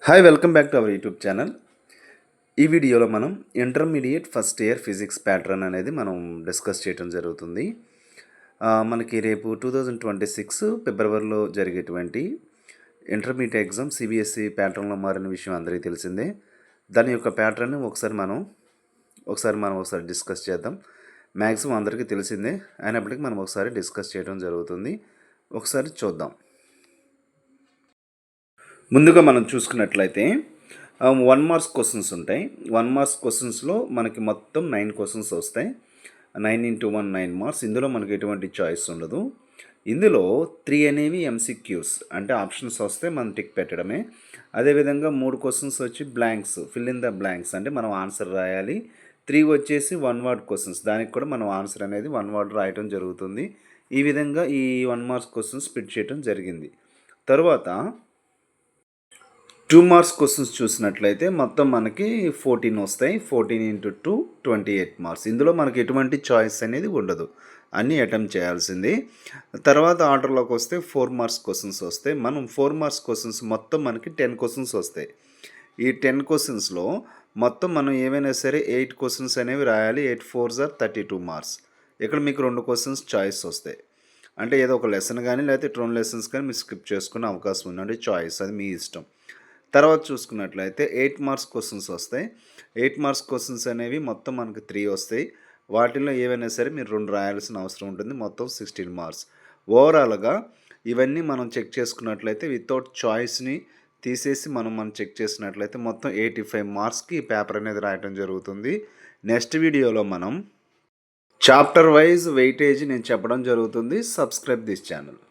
Hi welcome back to our YouTube channel. ఈ వీడియోలో మనం intermediate first year physics pattern అనేది మనం డిస్కస్ చేయడం జరుగుతుంది. మనకి రేపు 2026 ఫిబ్రవరిలో జరిగేటువంటి ఇంటర్మీడియట్ ఎగ్జామ్ సిబిఎస్ఈ ప్యాటర్న్లో మారిన విషయం అందరికీ తెలిసిందే. దాని యొక్క ప్యాటర్న్ ఒకసారి మనం డిస్కస్ చేద్దాం. మ్యాక్సిమం అందరికీ తెలిసిందే అయినప్పటికీ మనం ఒకసారి డిస్కస్ చేయడం జరుగుతుంది. ఒకసారి చూద్దాం. ముందుగా మనం చూసుకున్నట్లయితే 1 మార్క్స్ క్వశ్చన్స్ ఉంటాయి. 1 మార్క్స్ క్వశ్చన్స్లో మనకి మొత్తం 9 క్వశ్చన్స్ వస్తాయి. 9 × 1 9 మార్క్స్. ఇందులో మనకి ఎటువంటి చాయిస్ ఉండదు. ఇందులో 3 అనేవి ఎంసీక్యూస్ అంటే ఆప్షన్స్ వస్తే మనం టిక్ పెట్టడమే. అదేవిధంగా 3 క్వశ్చన్స్ వచ్చి blanks, fill in the blanks అంటే మనం ఆన్సర్ రాయాలి. 3 వచ్చేసి 1 వర్డ్ క్వశ్చన్స్, దానికి కూడా మనం ఆన్సర్ అనేది 1 వర్డ్ రాయటం జరుగుతుంది. ఈ విధంగా ఈ 1 మార్క్స్ క్వశ్చన్స్ స్ప్లిట్ చేయడం జరిగింది. తర్వాత 2 మార్క్స్ క్వశ్చన్స్ చూసినట్లయితే మొత్తం మనకి 14 వస్తాయి. 14 × 2 28 మార్క్స్. ఇందులో మనకి ఎటువంటి చాయిస్ అనేది ఉండదు, అన్నీ అటెంప్ట్ చేయాల్సింది. తర్వాత ఆర్డర్లోకి వస్తే 4 మార్క్స్ క్వశ్చన్స్ వస్తాయి. మనం 4 మార్క్స్ క్వశ్చన్స్ మొత్తం మనకి 10 క్వశ్చన్స్ వస్తాయి. ఈ 10 క్వశ్చన్స్లో మొత్తం మనం ఏవైనా సరే 8 క్వశ్చన్స్ అనేవి రాయాలి. 8 4s are 32 మార్క్స్. ఇక్కడ మీకు 2 క్వశ్చన్స్ చాయిస్ వస్తాయి. అంటే ఏదో ఒక లెసన్ కానీ లేకపోతే 2 లెసన్స్ కానీ మీరు స్కిప్ చేసుకునే అవకాశం ఉంది. అంటే చాయిస్ అది మీ ఇష్టం. తర్వాత చూసుకున్నట్లయితే 8 మార్క్స్ క్వశ్చన్స్ వస్తాయి. 8 మార్క్స్ క్వశ్చన్స్ అనేవి మొత్తం మనకు 3 వస్తాయి. వాటిల్లో ఏవైనా సరే మీరు 2 రాయాల్సిన అవసరం ఉంటుంది. మొత్తం 16 మార్క్స్. ఓవరాల్గా ఇవన్నీ మనం చెక్ చేసుకున్నట్లయితే వితౌట్ చాయిస్ని తీసేసి మనం చెక్ చేసినట్లయితే మొత్తం 85 మార్క్స్కి ఈ పేపర్ అనేది రాయటం జరుగుతుంది. నెక్స్ట్ వీడియోలో మనం చాప్టర్ వైజ్ వెయిటేజ్ నేను చెప్పడం జరుగుతుంది. Subscribe this channel.